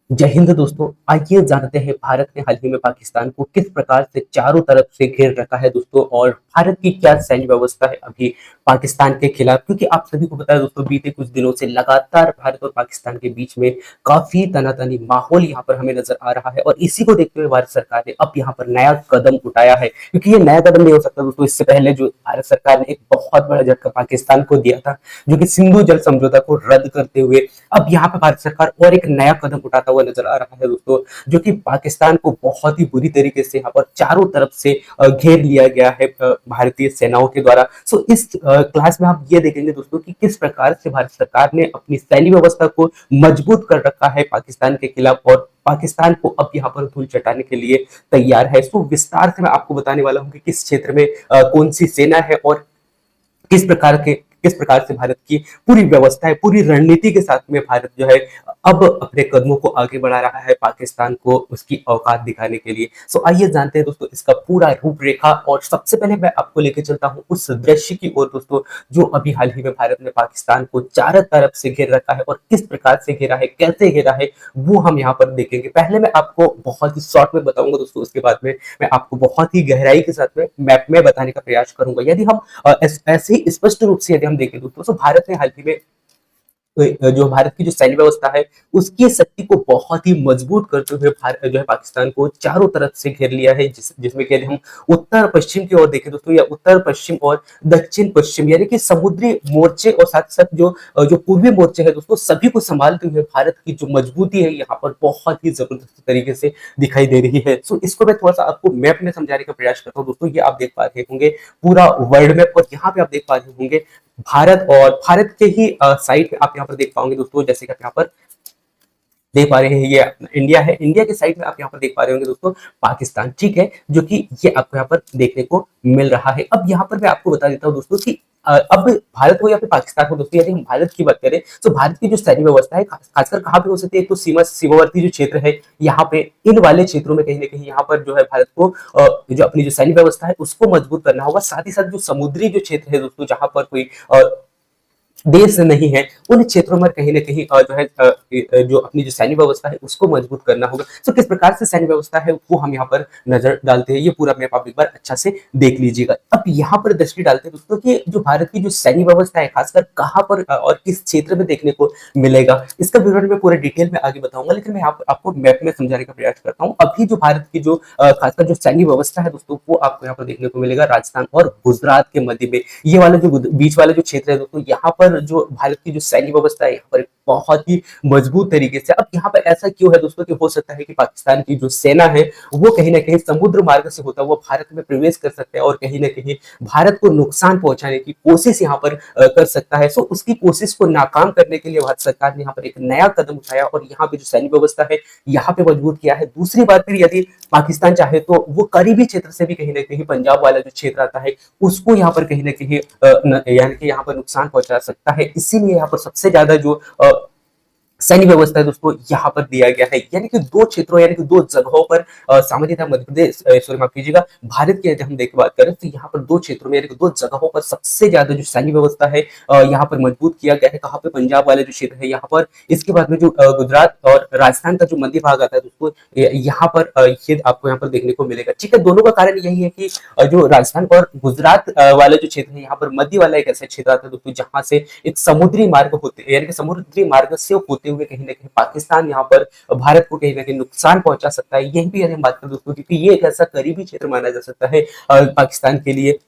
जय हिंद दोस्तों। आइए जानते हैं भारत ने हाल ही में पाकिस्तान को किस प्रकार से चारों तरफ से घेर रखा है दोस्तों, और भारत की क्या सैन्य व्यवस्था है अभी पाकिस्तान के खिलाफ। क्योंकि आप सभी को पता है दोस्तों, बीते कुछ दिनों से लगातार भारत और पाकिस्तान के बीच में काफी तनातनी माहौल यहाँ पर हमें नजर आ रहा है, और इसी को देखते हुए भारत सरकार ने अब यहाँ पर नया कदम उठाया है। क्योंकि ये नया कदम नहीं हो सकता दोस्तों, इससे पहले जो भारत सरकार ने एक बहुत बड़ा झटका पाकिस्तान को दिया था, जो कि सिंधु जल समझौता को रद्द करते हुए अब यहाँ पे भारत सरकार और एक नया कदम उठाता हुआ नजर आ रहा है दोस्तों, जो कि पाकिस्तान को बहुत ही बुरी तरीके से यहाँ पर चारों तरफ से घेर लिया गया है भारतीय सेनाओं के द्वारा। सो इस क्लास में हम ये देखेंगे दोस्तों कि किस प्रकार से भारत सरकार ने अपनी सैन्य व्यवस्था को मजबूत कर रखा है पाकिस्तान के खिलाफ, और पाकिस्तान को अब यहाँ पर धूल चटाने के लिए तैयार है। सो विस्तार से मैं आपको बताने वाला हूँ कि किस क्षेत्र में कौन सी सेना है, और किस प्रकार से भारत की पूरी व्यवस्था है, पूरी रणनीति के साथ में भारत जो है अब अपने कदमों को आगे बढ़ा रहा है पाकिस्तान को उसकी औकात दिखाने के लिए। सो आइए जानते हैं दोस्तों इसका पूरा रूपरेखा, और सबसे पहले मैं आपको लेके चलता हूं उस दृश्य की ओर दोस्तों, जो अभी हाल ही में भारत ने पाकिस्तान को चारों तरफ से घेर रखा है, और किस प्रकार से घेरा है, कैसे घेरा है, वो हम यहाँ पर देखेंगे। पहले मैं आपको बहुत ही शॉर्ट में बताऊंगा दोस्तों, उसके बाद में मैं आपको बहुत ही गहराई के साथ में मैप में बताने का प्रयास करूंगा। यदि हम ऐसे ही स्पष्ट रूप से यदि हम देखें दोस्तों, तो भारत ने हाल ही में जो भारत की जो सैन्य व्यवस्था है उसकी शक्ति को बहुत ही मजबूत करते हुए भारत जो है पाकिस्तान को चारों तरफ से घेर लिया है, जिसमें कि यदि हम उत्तर पश्चिम की ओर देखें दोस्तों, या उत्तर पश्चिम और दक्षिण पश्चिम यानी कि समुद्री मोर्चे और साथ साथ जो पूर्वी मोर्चे है दोस्तों, सभी को संभालते हुए भारत की जो मजबूती है यहाँ पर बहुत ही जबरदस्त तरीके से दिखाई दे रही है। सो इसको मैं थोड़ा सा आपको मैप में समझाने का प्रयास करता हूँ दोस्तों। ये आप देख पा रहे होंगे पूरा वर्ल्ड मैप, और यहाँ पे आप देख पा रहे होंगे भारत, और भारत के ही साइड आप यहाँ पर देख पाओगे दोस्तों, जैसे कि आप यहाँ पर देख पा रहे हैं ये इंडिया है, इंडिया के साइड में आप यहाँ पर देख पा रहे होंगे दोस्तों पाकिस्तान, ठीक है, जो कि ये आपको यहाँ पर देखने को मिल रहा है। अब यहाँ पर मैं आपको बता देता हूँ दोस्तों कि अब भारत हो या फिर पाकिस्तान हो दोस्तों, यदि हम भारत की बात करें तो भारत की जो सैन्य व्यवस्था है खासकर कहाँ पे हो सकती है, एक तो सीमावर्ती जो क्षेत्र है यहाँ पे, इन वाले क्षेत्रों में कहीं ना कहीं यहाँ पर जो है भारत को जो अपनी जो सैन्य व्यवस्था है उसको मजबूत करना होगा। साथ ही साथ जो समुद्री जो क्षेत्र है दोस्तों, जहां पर कोई देश नहीं है, उन क्षेत्रों में कहीं ना कहीं जो है जो अपनी जो सैन्य व्यवस्था है उसको मजबूत करना होगा। तो किस प्रकार से सैन्य व्यवस्था है वो हम यहाँ पर नजर डालते हैं। ये पूरा मैप आप एक बार अच्छा से देख लीजिएगा। अब यहाँ पर दृष्टि डालते हैं दोस्तों कि जो भारत की जो सैन्य व्यवस्था है खासकर कहाँ पर और किस क्षेत्र में देखने को मिलेगा, इसका विवरण मैं पूरे डिटेल में आगे बताऊंगा, लेकिन मैं यहाँ पर आपको मैप में समझाने का प्रयास करता हूँ। अभी जो भारत की जो खासकर जो सैन्य व्यवस्था है दोस्तों, वो आपको यहाँ पर देखने को मिलेगा राजस्थान और गुजरात के मध्य में। ये वाला जो बीच वाला जो क्षेत्र है दोस्तों, यहाँ पर जो भारत की जो सैन्य व्यवस्था है यहाँ पर बहुत ही मजबूत तरीके से। अब यहाँ पर ऐसा क्यों है दोस्तों कि हो सकता है कि पाकिस्तान की जो सेना है वो कहीं ना कहीं समुद्र मार्ग से होता हुआ भारत में प्रवेश कर सकता है, और कहीं ना कहीं भारत को नुकसान पहुंचाने की कोशिश यहाँ पर कर सकता है। सो उसकी कोशिश को नाकाम करने के लिए भारत सरकार ने यहाँ पर एक नया कदम उठाया, और यहाँ पे जो सैन्य व्यवस्था है यहाँ पे मजबूत किया है। दूसरी बात, फिर यदि पाकिस्तान चाहे तो वो करीबी क्षेत्र से भी कहीं ना कहीं पंजाब वाला जो क्षेत्र आता है उसको यहाँ पर कहीं ना कहीं यानी कि यहाँ पर नुकसान पहुंचा सकता है। इसीलिए यहाँ पर सबसे ज्यादा जो सैन्य व्यवस्था है दोस्तों यहाँ पर दिया गया है, यानी कि दो क्षेत्रों यानी कि दो जगहों पर सामान्यतः मध्य प्रदेश सॉरी माफ कीजिएगा भारत की यदि हम देख बात करें तो यहाँ पर दो क्षेत्रों में यानी कि दो जगहों पर सबसे ज्यादा जो सैन्य व्यवस्था है यहाँ पर मजबूत किया गया है। कहाँ पे, पंजाब वाले जो क्षेत्र है यहाँ पर, इसके बाद में जो गुजरात और राजस्थान का जो मध्य भाग आता है दोस्तों, यहाँ पर ये आपको यहाँ पर देखने को मिलेगा। ठीक है, दोनों का कारण यही है कि जो राजस्थान और गुजरात वाला जो क्षेत्र है यहाँ पर मध्य वाला एक ऐसा क्षेत्र आता है दोस्तों जहां से एक समुद्री मार्ग होते यानी कि समुद्री मार्ग से होते हुए कहीं ना कहीं पाकिस्तान यहाँ पर भारत को कहीं ना कहीं नुकसान पहुंचा सकता है। यही भी यदि हम बात करें दोस्तों, क्योंकि ये एक ऐसा करीबी क्षेत्र माना जा सकता है पाकिस्तान के लिए,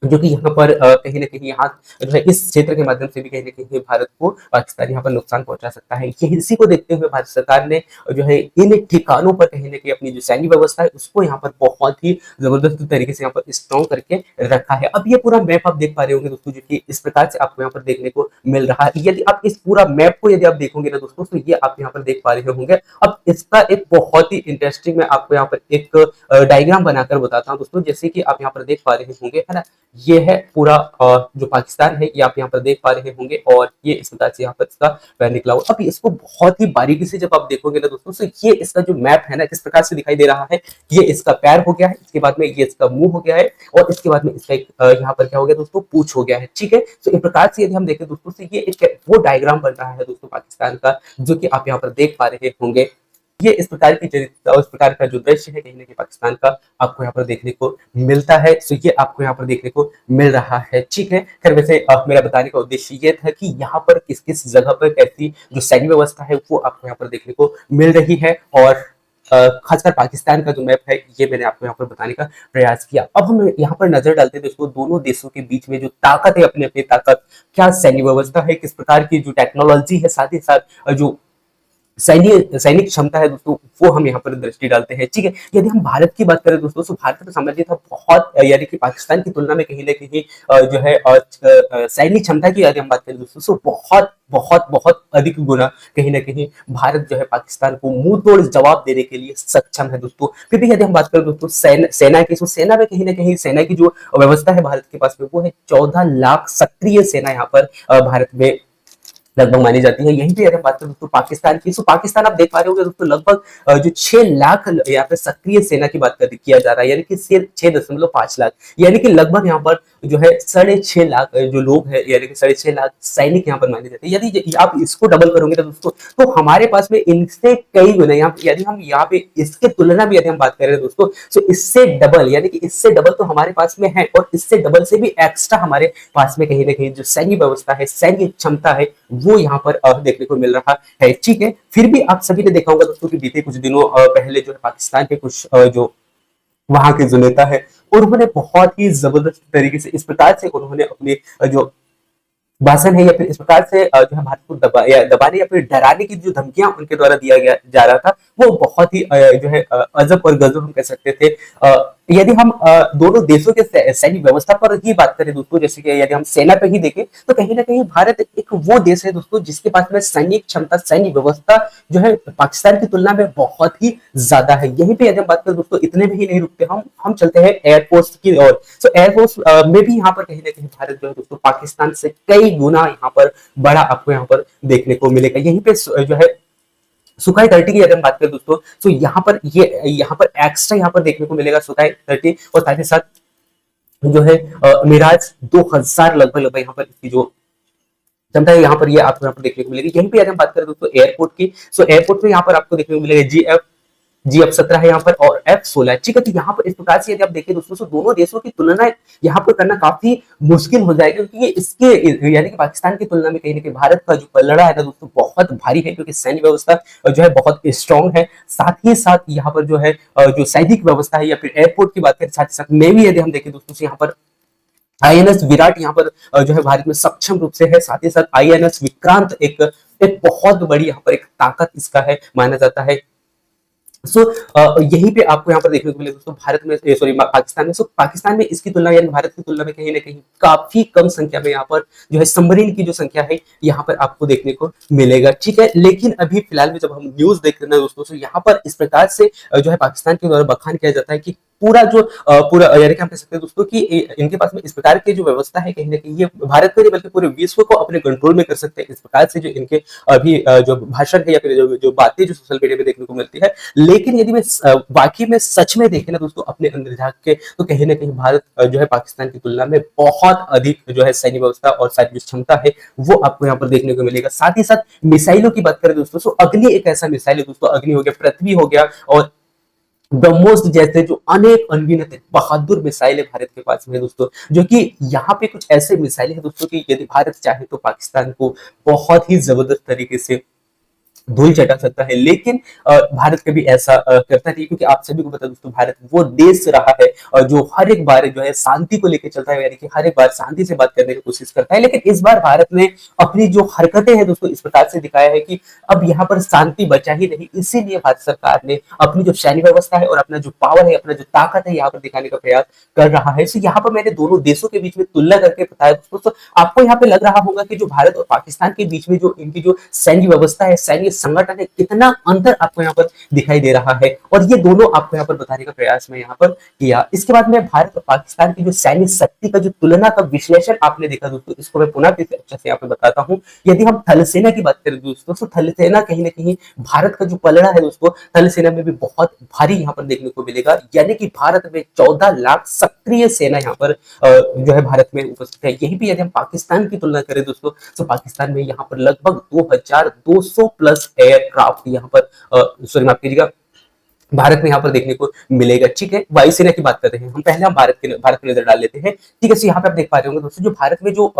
जो कि यहाँ पर कहीं ना कहीं यहाँ जो है इस क्षेत्र के माध्यम से भी कहीं ना कहीं भारत को पाकिस्तान यहाँ पर नुकसान पहुंचा सकता है। यही इसी को देखते हुए भारत सरकार ने जो है इन ठिकानों पर कहीं ना कहीं अपनी जो सैन्य व्यवस्था है उसको यहाँ पर बहुत ही जबरदस्त तरीके से यहाँ पर स्ट्रॉन्ग करके रखा है। अब ये पूरा मैप आप देख पा रहे होंगे दोस्तों, जो कि इस प्रकार से आपको यहाँ पर देखने को मिल रहा है। यदि आप इस पूरा मैप को यदि आप देखोगे ना दोस्तों, तो ये आप यहाँ पर देख पा रहे होंगे। अब इसका एक बहुत ही इंटरेस्टिंग मैं आपको यहाँ पर एक डायग्राम बनाकर बताता हूँ दोस्तों, जैसे कि आप यहाँ पर देख पा रहे होंगे, है ना, ये है पूरा जो पाकिस्तान है, ये आप यहाँ पर देख पा रहे होंगे, और ये इस प्रकार से यहाँ पर इसका पैर निकला हुआ। अब इसको बहुत ही बारीकी से जब आप देखोगे ना दोस्तों, तो ये इसका जो मैप है ना किस प्रकार से दिखाई दे रहा है। ये इसका पैर हो गया है, इसके बाद में ये इसका मुंह हो गया है, और इसके बाद में इसका एक यहाँ पर क्या हो गया दोस्तों, पूंछ हो गया है। ठीक है, तो इस प्रकार से यदि हम देखें दोस्तों, तो ये एक वो डायग्राम बन रहा है दोस्तों पाकिस्तान का, जो कि आप यहाँ पर देख पा रहे होंगे। ये इस प्रकार की चरित्र और इस प्रकार का जो दृश्य है कहीं ना कहीं पाकिस्तान का आपको यहाँ पर देखने को मिलता है। सो ये आपको यहाँ पर देखने को मिल रहा है। ठीक है, खैर वैसे मेरा बताने का उद्देश्य ये था कि यहाँ पर किस किस जगह पर कैसी जो सैन्य व्यवस्था है वो आपको यहाँ पर देखने को मिल रही है, और खासकर पाकिस्तान का जो मैप है ये मैंने आपको यहाँ पर बताने का प्रयास किया। अब हम यहाँ पर नजर डालते हैं दोस्तों दोनों देशों के बीच में जो ताकत है, अपनी अपनी ताकत, क्या सैन्य व्यवस्था है, किस प्रकार की जो टेक्नोलॉजी है, साथ ही साथ जो सैनिक क्षमता है दोस्तों, वो हम यहाँ पर दृष्टि डालते हैं। ठीक है, यदि हम भारत की बात करें दोस्तों, तो भारत का साम्राज्य था बहुत, यानी कि पाकिस्तान की तुलना में कहीं ना कहीं जो है सैनिक क्षमता की यदि हम बात करें दोस्तों, तो बहुत बहुत बहुत अधिक गुना कहीं ना कहीं भारत जो है पाकिस्तान को मुंह तोड़ जवाब देने के लिए सक्षम है दोस्तों। फिर भी यदि हम बात करें दोस्तों सेना की, तो सेना में कहीं ना कहीं सेना की जो व्यवस्था है भारत के पास में वो है 14 लाख सक्रिय सेना यहाँ पर भारत में लगभग मानी जाती है। यहीं पे अगर बात करें दोस्तों पाकिस्तान की, तो पाकिस्तान आप देख पा रहे होंगे दोस्तों लगभग जो 6 लाख यहाँ पे सक्रिय सेना की बात किया जा रहा है, यानी कि 6.5 लाख, यानी कि लगभग यहाँ पर जो है 6.5 लाख जो लोग हैं, यानी कि 6.5 लाख सैनिक यहाँ पर माने जाते हैं। यदि आप इसको डबल करोगे तो दोस्तों, तो हमारे पास में इनसे कई गुना यदि हम यहाँ पे इसके तुलना में यदि हम बात करें दोस्तों, तो इससे डबल, यानी कि इससे डबल तो हमारे पास में है, और इससे डबल से भी एक्स्ट्रा हमारे पास में कहीं ना कहीं जो सैन्य व्यवस्था है, सैन्य क्षमता है, वो यहाँ पर देखने को मिल रहा है। ठीक है, फिर भी आप सभी ने देखा होगा दोस्तों कि बीते कुछ दिनों पहले जो है पाकिस्तान के कुछ जो वहां के जो नेता है, उन्होंने बहुत ही जबरदस्त तरीके से इस प्रकार से उन्होंने अपने जो भाषण है या फिर इस प्रकार से जो है भारत को दबाने या फिर डराने की जो धमकियां उनके द्वारा दिया गया जा रहा था, वो बहुत ही जो है अजब और गजब हम कह सकते थे। यदि हम दोनों देशों के सैन्य व्यवस्था पर ही बात करें दोस्तों, जैसे कि यदि हम सेना पे ही देखें, तो कहीं ना कहीं भारत एक वो देश है दोस्तों जिसके पास में सैनिक क्षमता, सैन्य व्यवस्था जो है पाकिस्तान की तुलना में बहुत ही ज्यादा है। यहीं पे यदि हम बात करें दोस्तों, इतने में ही नहीं रुकते, हम चलते हैं एयरफोर्स की ओर। सो एयरफोर्स में भी यहाँ पर कहीं ना कहीं भारत जो है दोस्तों पाकिस्तान से कई गुना यहाँ पर बड़ा आपको यहाँ पर देखने को मिलेगा। यहीं पे जो है सुखाई 30 की अगर हम बात करें दोस्तों, तो यहाँ पर एक्स्ट्रा यहाँ पर देखने को मिलेगा सुखाई 30, और साथ ही साथ जो है मिराज 2000 लगभग लगभग यहाँ पर इसकी जो क्षमता है यहाँ पर ये आपको यहाँ पर देखने को मिलेगी। यहीं पे अगर हम बात करें दोस्तों एयरपोर्ट की, सो एयरपोर्ट में यहाँ पर आपको देखने को मिलेगा GF-17 है यहाँ पर, और F-16 है। ठीक है, तो यहाँ पर इस प्रकार से यदि आप देखें दोस्तों, तो दोनों देशों की तुलना यहाँ पर करना काफी मुश्किल हो जाएगा, क्योंकि ये इसके यानी कि पाकिस्तान की तुलना में कहीं ना कहीं भारत का जो पलड़ा है ना दोस्तों बहुत भारी है, क्योंकि सैन्य व्यवस्था जो है बहुत स्ट्रॉन्ग है। साथ ही साथ यहाँ पर जो है जो सैनिक व्यवस्था है या फिर एयरपोर्ट की बात करें, साथ ही साथ नेवी यदि हम देखें दोस्तों, तो यहाँ पर INS विराट यहाँ पर जो है भारत में सक्षम रूप से है। साथ ही साथ INS विक्रांत एक बहुत बड़ी यहाँ पर एक ताकत इसका है माना जाता है। सो यहीं पे आपको यहाँ पर देखने को मिले दोस्तों भारत में, सॉरी पाकिस्तान में, पाकिस्तान में इसकी तुलना यानी भारत की तुलना में कहीं ना कहीं काफी कम संख्या में यहाँ पर जो है सबमरीन की जो संख्या है यहाँ पर आपको देखने को मिलेगा। ठीक है, लेकिन अभी फिलहाल में जब हम न्यूज देख रहे हैं दोस्तों, तो यहाँ पर इस प्रकार से जो है पाकिस्तान के द्वारा बखान किया जाता है कि पूरा जो पूरा यानी कि हम कह सकते हैं दोस्तों कि इनके पास में इस प्रकार की जो व्यवस्था है कहीं ना कहीं ये भारत को नहीं बल्कि पूरे विश्व को अपने कंट्रोल में कर सकते हैं। इस प्रकार से जो इनके अभी जो भाषण है या फिर जो बातें जो सोशल मीडिया पे देखने को मिलती है, लेकिन यदि मैं वाकई में सच में देखे ना दोस्तों अपने अंदर झांक के, तो कहीं ना कहीं भारत जो है पाकिस्तान की तुलना में बहुत अधिक जो है सैन्य व्यवस्था और सैन्य क्षमता है वो आपको यहाँ पर देखने को मिलेगा। साथ ही साथ मिसाइलों की बात करें दोस्तों, तो अग्नि एक ऐसा मिसाइल है दोस्तों, अग्नि हो गया, पृथ्वी हो गया, और ब्रह्मोस जैसे जो अनेक अनगिनत बहादुर मिसाइल है भारत के पास में दोस्तों, जो कि यहाँ पे कुछ ऐसे मिसाइल है दोस्तों कि यदि भारत चाहे तो पाकिस्तान को बहुत ही जबरदस्त तरीके से धूल चटा सकता है। लेकिन भारत कभी ऐसा करता नहीं, क्योंकि आप सभी को पता है दोस्तों भारत वो देश रहा है जो हर एक बार जो है शांति को लेकर चलता है, यानी कि हर एक बार शांति से बात करने की कोशिश करता है। लेकिन इस बार भारत ने अपनी जो हरकतें हैं दोस्तों इस प्रकार से दिखाया है कि अब यहाँ पर शांति बचा ही नहीं, इसीलिए भारत सरकार ने अपनी जो सैन्य व्यवस्था है और अपना जो पावर है, अपना जो ताकत है यहाँ पर दिखाने का प्रयास कर रहा है। तो यहाँ पर मैंने दोनों देशों के बीच में तुलना करके बताया दोस्तों, आपको यहाँ पे लग रहा होगा कि जो भारत और पाकिस्तान के बीच में जो इनकी जो सैन्य व्यवस्था है, सैन्य संगठन है, कितना अंतर आपको यहाँ पर दिखाई दे रहा है, और ये दोनों आपको यहाँ पर बताने का प्रयास मैं यहाँ पर किया। इसके बाद में भारत और पाकिस्तान की जो सैन्य शक्ति का जो तुलना का विश्लेषण आपने देखा दोस्तों, इसको मैं पुनः फिर से अच्छे से यहाँ पे बताता हूँ। यदि हम थल सेना की बात करें दोस्तों, तो थल सेना कहीं ना कहीं भारत का जो पलड़ा है दोस्तों, थल सेना में भी बहुत भारी यहाँ पर देखने को मिलेगा, यानी कि भारत में 14 लाख सक्रिय सेना यहाँ पर जो है भारत में उपस्थित है। यही भी यदि हम पाकिस्तान की तुलना करें दोस्तों, तो पाकिस्तान में यहाँ पर लगभग 2200 प्लस प्लस एयरक्राफ्ट यहाँ पर सॉरी माफ कीजिएगा भारत में यहाँ पर देखने को मिलेगा। ठीक है, वायुसेना की बात करते हैं हम, पहले हम भारत की नजर डाल लेते हैं। ठीक है, तो यहाँ पे आप देख पा रहे होंगे दोस्तों, जो भारत में जो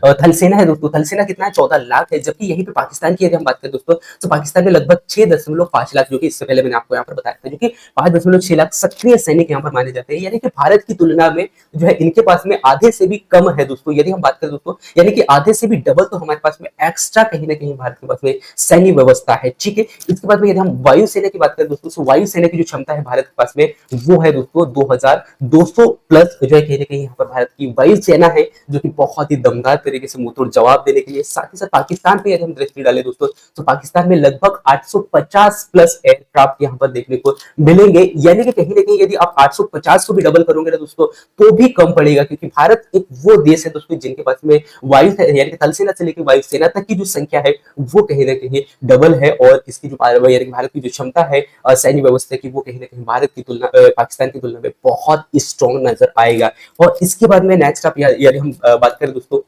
थल सेना है दोस्तों, थल सेना कितना है 14 लाख है, जबकि यहीं पे पाकिस्तान की यदि हम बात करें दोस्तों, तो पाकिस्तान में लगभग 6.5 लाख, जो कि इससे पहले मैंने आपको यहाँ पर बताया था, जो कि 5.6 लाख सक्रिय सैनिक यहाँ पर माने जाते हैं। यानी कि भारत की तुलना में जो है इनके पास में आधे से भी कम है दोस्तों, यदि हम बात करें दोस्तों, यानी कि आधे से भी डबल तो हमारे पास में एक्स्ट्रा कहीं ना कहीं भारत के पास में सैन्य व्यवस्था है। ठीक है, इसके बाद में यदि हम वायुसेना की बात करें दोस्तों, तो वायुसेना की जो क्षमता है भारत के पास में वो है दोस्तों 2200 प्लस, जो है कहीं ना कहीं यहाँ पर भारत की वायुसेना है, जो कि बहुत ही दमदार तरीके से मुंहतोड़ जवाब देने के लिए। साथ ही साथ पाकिस्तान पे यदि हम दृष्टि डालें दोस्तों, तो पाकिस्तान में लगभग 850 प्लस एयरक्राफ्ट यहाँ पर देखने को मिलेंगे। यानी कि कहीं ना कहीं यदि आप 850 को भी डबल करोगे ना दोस्तों, तो भी कम पड़ेगा, क्योंकि भारत एक वो देश है दोस्तों जिनके पास में वायु यानी कि थल सेना से लेकर वायुसेना तक की जो संख्या है वो कहीं ना कहीं डबल है, और इसकी जो यानी कि भारत की जो क्षमता है सैन्य व्यवस्था की, वो कहीं ना कहीं भारत की तुलना पाकिस्तान की तुलना में बहुत स्ट्रॉन्ग नजर आएगा। और इसके बाद में नेक्स्ट आप यानी हम बात करें दोस्तों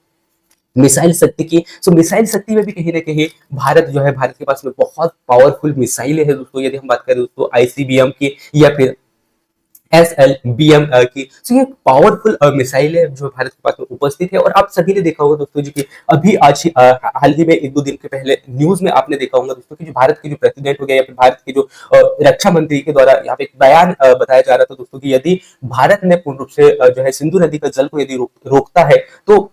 मिसाइल शक्ति की, सो मिसाइल शक्ति में भी कहीं ना कहीं भारत जो है, भारत के पास में बहुत पावरफुल मिसाइलें हैं दोस्तों। यदि हम बात करें दोस्तों आईसीबीएम की या फिर SLBM की, तो ये पावरफुल मिसाइल है जो भारत के पास में उपस्थित है। और आप सभी ने देखा होगा दोस्तों जी कि अभी आज हाल ही में 1-2 दिन के पहले न्यूज में आपने देखा होगा दोस्तों कि जो भारत के जो प्रेसिडेंट हो गया या फिर भारत के जो रक्षा मंत्री के द्वारा यहाँ पे एक बयान बताया जा रहा था दोस्तों कि यदि भारत ने पूर्ण रूप से जो है सिंधु नदी का जल को यदि रोकता है, तो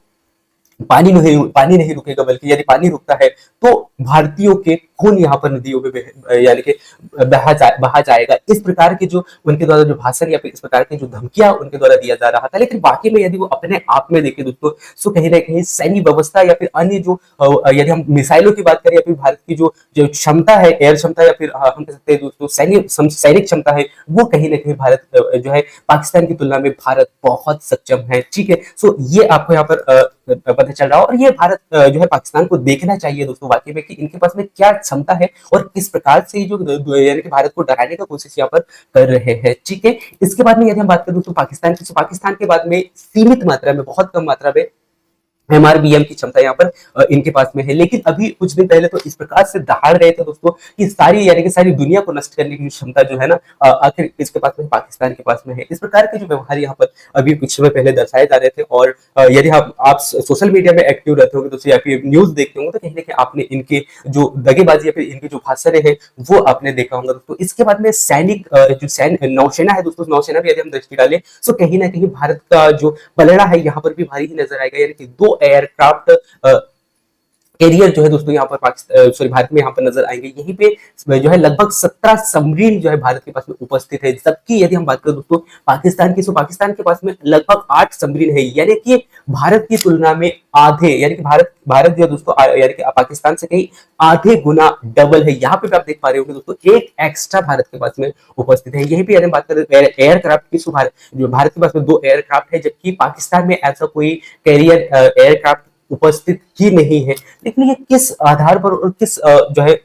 पानी नहीं रुकेगा, बल्कि यदि पानी रुकता है तो भारतीयों के खून यहाँ पर नदियों में यानी कि बहा जाएगा। इस प्रकार के जो उनके द्वारा जो भाषण या फिर इस प्रकार की जो धमकियां उनके द्वारा दिया जा रहा था, लेकिन बाकी में यदि वो अपने आप में देखे दोस्तों, तो कहीं ना कहीं सैन्य व्यवस्था या फिर अन्य जो यदि हम मिसाइलों की बात करें या फिर भारत की जो जो क्षमता है, एयर क्षमता या फिर हम कह सकते हैं दोस्तों सैनिक क्षमता है, वो कहीं ना कहीं भारत जो है पाकिस्तान की तुलना में भारत बहुत सक्षम है। ठीक है, सो ये आपको यहाँ पर पता चल रहा हो, और ये भारत जो है पाकिस्तान को देखना चाहिए दोस्तों वाकई में कि इनके पास में क्या क्षमता है और किस प्रकार से जो यानी कि भारत को डराने का कोशिश यहाँ पर कर रहे हैं। ठीक है, इसके बाद में यदि हम बात करें दोस्तों पाकिस्तान की, तो पाकिस्तान के बाद में सीमित मात्रा में, बहुत कम मात्रा में MRBM की क्षमता यहाँ पर इनके पास में है। लेकिन अभी कुछ दिन पहले तो इस प्रकार से दहाड़ रहे थे दोस्तों कि सारी यानी कि सारी दुनिया को नष्ट करने की क्षमता जो है ना आखिर इसके पास में, पाकिस्तान के पास में है। इस प्रकार के जो व्यवहार यहाँ पर अभी कुछ समय पहले दर्शाए जा रहे थे। और यदि आप सोशल मीडिया में एक्टिव रहते होंगे दोस्तों या फिर न्यूज देखते होंगे, तो कहीं ना कहीं आपने इनके जो दगेबाजी या फिर इनके जो भाषण है वो आपने देखा होगा दोस्तों। इसके बाद में सैनिक जो नौसेना है दोस्तों, नौसेना भी यदि हम दृष्टि डालें, तो कहीं ना कहीं भारत का जो पलड़ा है यहाँ पर भी भारी ही नजर आएगा। यानी कि 2 एयरक्राफ्ट कैरियर जो है दोस्तों यहाँ पर पाकिस्तान सॉरी भारत में यहाँ पर नजर आएंगे। यहीं पे जो है लगभग 17 सबमरीन जो है भारत के पास में उपस्थित है, जबकि यदि हम बात करें दोस्तों पाकिस्तान की, तो पाकिस्तान के पास में लगभग 8 सबमरीन है। यानी कि भारत की तुलना में आधे, यानी कि भारत जो है दोस्तों यानी कि पाकिस्तान से कहीं आधे गुना डबल है। यहाँ पे आप देख पा रहे होंगे दोस्तों एक एक्स्ट्रा भारत के पास में उपस्थित है। यहीं पे यदि हम बात करें एयरक्राफ्ट की, जो भारत के पास में 2 एयरक्राफ्ट है, जबकि पाकिस्तान में ऐसा कोई कैरियर एयरक्राफ्ट उपस्थित ही नहीं है। लेकिन ये किस आधार पर और किस जो है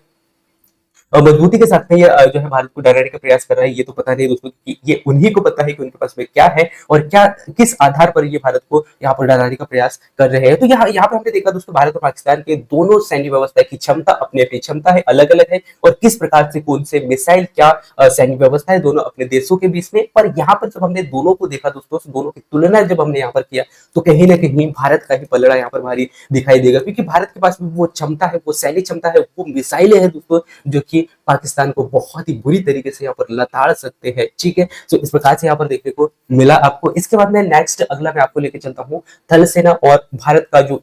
मजबूती के साथ में ये जो है भारत को डराने का प्रयास कर रहा है, ये तो पता नहीं दोस्तों कि ये उन्हीं को पता है कि उनके पास में क्या है और क्या किस आधार पर ये भारत को यहाँ पर डराने का प्रयास कर रहे हैं। तो यहाँ पे हमने देखा दोस्तों भारत और पाकिस्तान के दोनों सैन्य व्यवस्था की क्षमता अपनी अपनी क्षमता है, अलग अलग है, और किस प्रकार से कौन से मिसाइल क्या सैन्य व्यवस्था है दोनों अपने देशों के बीच में। पर यहाँ पर जब हमने दोनों को देखा दोस्तों, दोनों की तुलना जब हमने यहाँ पर किया, तो कहीं ना कहीं भारत का ही पलड़ा यहाँ पर भारी दिखाई देगा, क्योंकि भारत के पास में वो क्षमता है, वो सैन्य क्षमता है, वो मिसाइलें हैं दोस्तों, जो कि पाकिस्तान को बहुत ही बुरी तरीके से यहाँ पर लताड़ सकते हैं। ठीक है, तो इस प्रकार से यहाँ पर देखने को मिला आपको। इसके बाद में नेक्स्ट अगला मैं आपको लेके चलता हूँ थल सेना और भारत का जो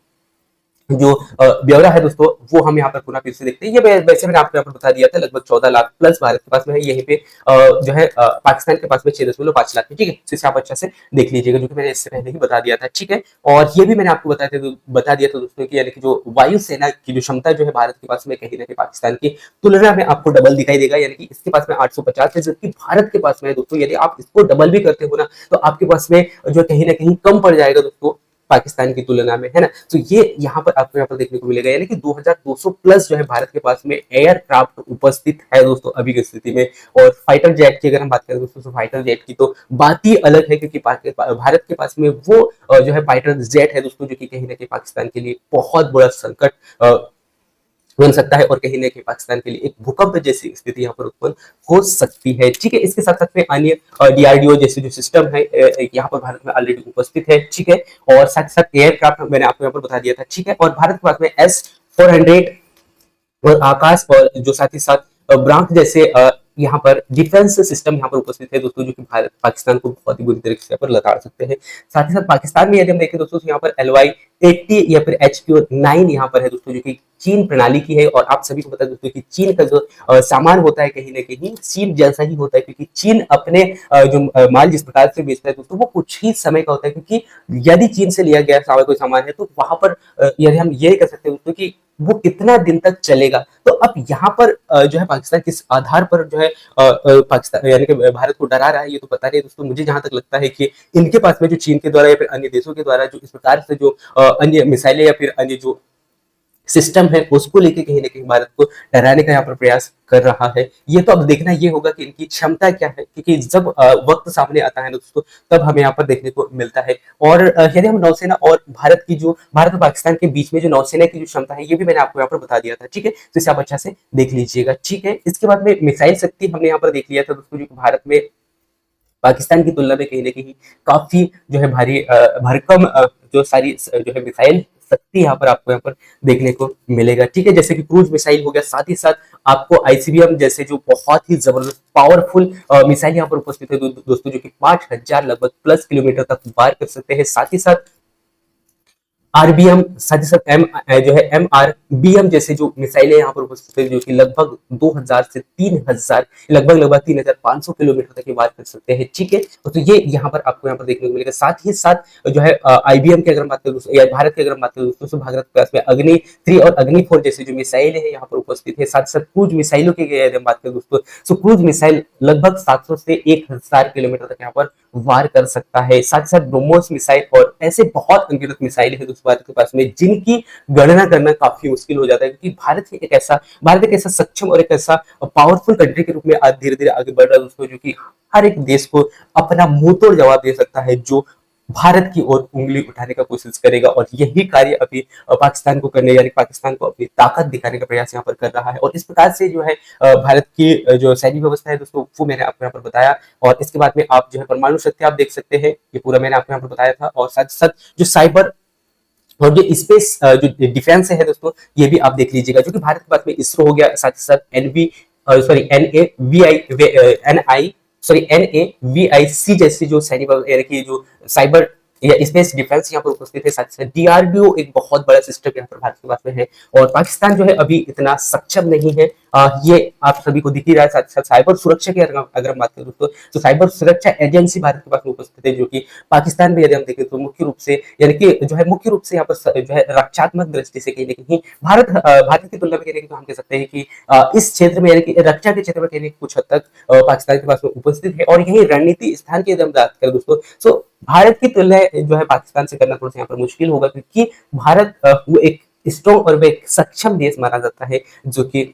ब्यौरा है दोस्तों, वो हम यहाँ पर पुनः फिर से देखते हैं। ये वैसे मैंने आपको यहाँ पर बता दिया था, लगभग 14 लाख प्लस भारत के पास में है, यहीं पे जो है पाकिस्तान के पास में 6.5 लाख है। ठीक है, तो इसे आप अच्छा से देख लीजिएगा, जो कि मैंने इससे पहले ही बता दिया था। ठीक है, और ये भी मैंने आपको बता दिया था दोस्तों कि यानी कि जो वायुसेना की जो क्षमता जो है भारत के पास में कहीं ना कहीं पाकिस्तान की तुलना में आपको डबल दिखाई देगा। यानी कि इसके पास में 850 है, जबकि भारत के पास में दोस्तों यदि आप इसको डबल भी करते हो ना, तो आपके पास में जो कहीं ना कहीं कम पड़ जाएगा दोस्तों पाकिस्तान की तुलना में, है ना। तो ये यहाँ पर आपको यहाँ पर देखने को मिलेगा, यानी कि 2200 प्लस जो है भारत के पास में एयरक्राफ्ट उपस्थित है दोस्तों अभी की स्थिति में। और फाइटर जेट की अगर हम बात करें दोस्तों, तो फाइटर जेट की तो बात ही अलग है, क्योंकि भारत के पास में वो जो है फाइटर जेट है दोस्तों, जो कि कहीं ना कहीं पाकिस्तान के लिए बहुत बड़ा संकट बन सकता है और कहीं ना कहीं पाकिस्तान के लिए एक भूकंप जैसी स्थिति यहाँ पर उत्पन्न हो सकती है। ठीक है, इसके साथ साथ में अन्य डीआरडीओ जैसे जो सिस्टम है यहाँ पर भारत में ऑलरेडी उपस्थित है। ठीक है, और साथ ही साथ एयरक्राफ्ट मैंने आपको यहाँ पर बता दिया था। ठीक है, और भारत के पास में S-400 और आकाश और जो साथ ही साथ ब्राह्मण जैसे यहाँ पर डिफेंस सिस्टम यहाँ पर उपस्थित है दोस्तों, जो कि भारत पाकिस्तान को बहुत ही बुरी तरीके से यहाँ पर लताड़ सकते हैं। साथ ही साथ पाकिस्तान में यदि हम देखें दोस्तों, तो यहाँ पर LY-80 या फिर HQ-9 यहाँ पर है दोस्तों, जो कि चीन प्रणाली की है। और आप सभी को पता है दोस्तों कि चीन का जो सामान होता है कहीं ना कहीं चीन जैसा ही होता है, क्योंकि चीन अपने जो माल जिस प्रकार से बेचता है दोस्तों, वो कुछ ही समय का होता है। क्योंकि यदि चीन से लिया गया कोई सामान है तो वहां पर यदि हम ये कह सकते हैं दोस्तों कि वो कितना दिन तक चलेगा। तो अब यहाँ पर जो है पाकिस्तान किस आधार पर जो है पाकिस्तान यानी कि भारत को डरा रहा है, ये तो पता नहीं दोस्तों। मुझे जहां तक लगता है कि इनके पास में जो चीन के द्वारा या फिर अन्य देशों के द्वारा जो इस प्रकार से जो अन्य मिसाइलें या फिर अन्य जो सिस्टम है उसको लेके कहीं ना कहीं भारत को डराने का यहाँ पर प्रयास कर रहा है। ये तो अब देखना ये होगा कि इनकी क्षमता क्या है, क्योंकि जब वक्त सामने आता है दोस्तों, तब हमें यहाँ पर देखने को मिलता है। और यदि हम नौसेना और भारत और पाकिस्तान के बीच में जो नौसेना की जो क्षमता है, ये भी मैंने आपको यहाँ पर बता दिया था। ठीक है, तो इसे आप अच्छा से देख लीजिएगा। ठीक है, इसके बाद में मिसाइल शक्ति हमने यहाँ पर देख लिया था दोस्तों, जो भारत में पाकिस्तान की तुलना में कहीं ना कहीं काफी जो है भारी भरकम जो सारी जो है मिसाइल शक्ति यहाँ पर आपको यहाँ पर देखने को मिलेगा। ठीक है, जैसे कि क्रूज मिसाइल हो गया, साथ ही साथ आपको ICBM जैसे जो बहुत ही जबरदस्त पावरफुल मिसाइल यहाँ पर उपस्थित है दोस्तों, जो कि 5000 लगभग प्लस किलोमीटर तक वार कर सकते हैं। साथ ही साथ RBM साथ ही साथ जो है MRBM जैसे जो मिसाइलें यहाँ पर उपस्थित है, जो कि लगभग 2000 से 3000 लगभग 3500 किलोमीटर तक वार कर सकते हैं। ठीक है, तो ये यहाँ पर आपको यहाँ पर देखने को मिलेगा। साथ ही साथ जो है IBM की अगर हम बात करें दोस्तों, या भारत की अगर हम बात करें दोस्तों, तो भारत के पास में अग्नि 3 और अग्नि 4 जैसे जो मिसाइल है यहाँ पर उपस्थित है। साथ ही साथ क्रूज मिसाइलों की यदि हम बात करें दोस्तों, तो क्रूज मिसाइल लगभग 700 से 1000 किलोमीटर तक यहाँ पर वार कर सकता है। साथ ही साथ ब्रह्मोस मिसाइल और ऐसे बहुत अनगिनत मिसाइल है दोस्तों भारत के पास में, जिनकी गणना करना काफी मुश्किल हो जाता है, क्योंकि भारत एक ऐसा सक्षम और एक ऐसा पावरफुल कंट्री के रूप में आज धीरे धीरे आगे बढ़ रहा है दोस्तों, जो कि हर एक देश को अपना मुंह तोड़ जवाब दे सकता है, जो भारत की ओर उंगली उठाने का कोशिश करेगा। और यही कार्य अभी पाकिस्तान को करने, यानी पाकिस्तान को अपनी ताकत दिखाने का प्रयास यहाँ पर कर रहा है। और इस प्रकार से जो है भारत की जो सैनिक व्यवस्था है दोस्तों, वो मैंने आपको यहाँ पर बताया। और इसके बाद में आप जो है परमाणु शक्ति आप देख सकते हैं, ये पूरा मैंने आपको यहाँ पर बताया था। और साथ साथ जो साइबर और जो स्पेस जो डिफेंस है दोस्तों, ये भी आप देख लीजिएगा, जो कि भारत के पास में इसरो हो गया, साथ ही साथ NAVIC जैसी जो सैनिक की जो साइबर या स्पेस डिफेंस यहाँ पर उपस्थित है। साथ ही साथ DRDO एक बहुत बड़ा सिस्टम यहाँ पर भारत के पास में है। और पाकिस्तान जो है अभी इतना सक्षम नहीं है, ये आप सभी को दिख ही रहा है। साथ ही साथ साइबर सुरक्षा की अगर हम बात करें दोस्तों, तो साइबर सुरक्षा एजेंसी भारत के पास में उपस्थित है, जो कि पाकिस्तान में यदि हम देखें तो मुख्य रूप से यानी कि जो है मुख्य रूप से यहाँ पर जो है रक्षात्मक दृष्टि से कहीं ना कहीं भारत की तुलना में कहने की तो हम कह सकते हैं कि इस क्षेत्र में यानी कि रक्षा के क्षेत्र में कहने की कुछ हद तक पाकिस्तान के पास में उपस्थित है। और यही रणनीति स्थान की यदि हम बात करें दोस्तों, तो भारत की तुलना जो है पाकिस्तान से करना थोड़ा सा यहाँ पर मुश्किल होगा, क्योंकि भारत वो एक स्ट्रॉन्ग और वो एक सक्षम देश माना जाता है, जो कि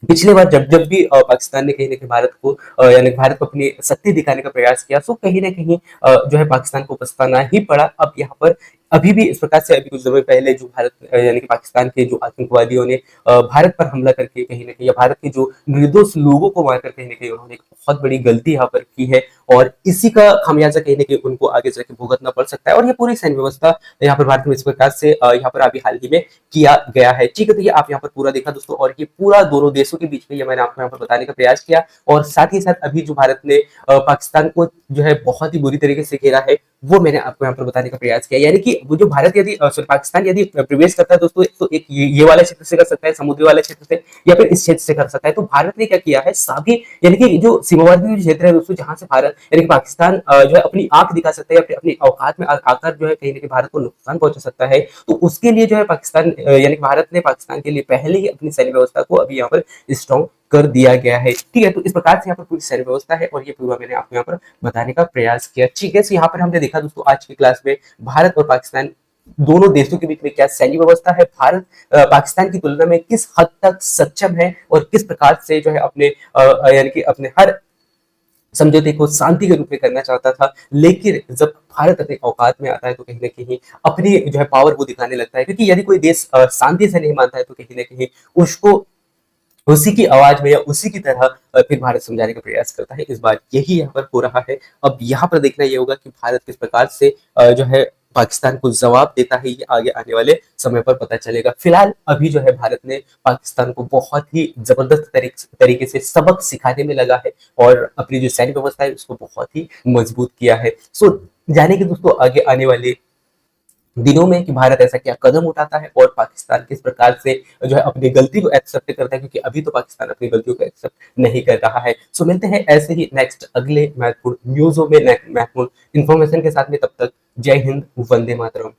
पिछले बार जब जब भी पाकिस्तान ने कहीं ना कहीं भारत को यानी भारत को अपनी शक्ति दिखाने का प्रयास किया, तो कहीं ना कहीं जो है पाकिस्तान को पछताना ही पड़ा। अब यहाँ पर अभी भी इस प्रकार से अभी कुछ समय पहले जो भारत यानी कि पाकिस्तान के जो आतंकवादियों ने भारत पर हमला करके कहीं ना कहीं, या भारत के जो निर्दोष लोगों को मारकर कहीं ना कहीं उन्होंने एक बहुत बड़ी गलती यहाँ पर की है। और इसी का खामियाजा कहीं ना कहीं उनको आगे जाके भुगतना पड़ सकता है। और ये पूरी सैन्य व्यवस्था यहाँ पर भारत में इस प्रकार से यहाँ पर अभी हाल ही में किया गया है। ठीक है, तो ये आप यहाँ पर पूरा देखा दोस्तों, और ये पूरा दोनों देशों के बीच में ये मैंने आपको यहाँ पर बताने का प्रयास किया। और साथ ही साथ अभी जो भारत ने पाकिस्तान को जो है बहुत ही बुरी तरीके से घेरा है, वो मैंने आपको यहाँ पर बताने का प्रयास किया। यानी कि वो जो भारत यदि पाकिस्तान यदि प्रवेश करता है दोस्तों, तो एक ये वाले क्षेत्र से कर सकता है, समुद्री वाले क्षेत्र से, या फिर इस क्षेत्र से कर सकता है। तो भारत ने क्या किया है, सभी यानी कि जो सीमावर्ती क्षेत्र है दोस्तों, जहां से भारत यानी कि पाकिस्तान जो है अपनी आंख दिखा सकता है, या फिर अपनी औकात में आकर जो है कहीं ना कहीं भारत को नुकसान पहुंचा सकता है, तो उसके लिए जो है पाकिस्तान यानी कि भारत ने पाकिस्तान के लिए पहले ही अपनी सैन्य व्यवस्था को अभी यहाँ पर स्ट्रॉन्ग कर दिया गया है। ठीक है, तो इस प्रकार से यहाँ पर पूरी सैन्य व्यवस्था है, और ये पूरा मैंने आपको यहाँ पर बताने का प्रयास किया। ठीक है, तो यहाँ पर हमने देखा दोस्तों आज की क्लास में भारत और पाकिस्तान दोनों देशों के बीच में क्या सैन्य व्यवस्था है, भारत पाकिस्तान की तुलना में किस हद तक सक्षम है, और किस प्रकार से जो है अपने यानी कि अपने हर समझौते को शांति के रूप में करना चाहता था, लेकिन जब भारत अपने औकात में आता है तो कहीं न कहीं अपनी जो है पावर वो दिखाने लगता है, क्योंकि यदि कोई देश शांति से नहीं मानता है तो कहीं न कहीं उसको उसी की आवाज में या उसी की तरह फिर भारत समझाने का प्रयास करता है। इस बार यही यहाँ पर हो रहा है। अब यहाँ पर देखना ये होगा कि भारत किस प्रकार से जो है पाकिस्तान को जवाब देता है, ये आगे आने वाले समय पर पता चलेगा। फिलहाल अभी जो है भारत ने पाकिस्तान को बहुत ही जबरदस्त तरीके से सबक सिखाने में लगा है और अपनी जो सैन्य व्यवस्था है उसको बहुत ही मजबूत किया है। सो जानेंगे दोस्तों आगे आने वाले दिनों में कि भारत ऐसा क्या कदम उठाता है और पाकिस्तान किस प्रकार से जो है अपनी गलती को एक्सेप्ट करता है, क्योंकि अभी तो पाकिस्तान अपनी गलतियों को एक्सेप्ट नहीं कर रहा है। सो मिलते हैं ऐसे ही नेक्स्ट अगले महत्वपूर्ण न्यूज़ों में महत्वपूर्ण इन्फॉर्मेशन के साथ में। तब तक जय हिंद, वंदे मातरम।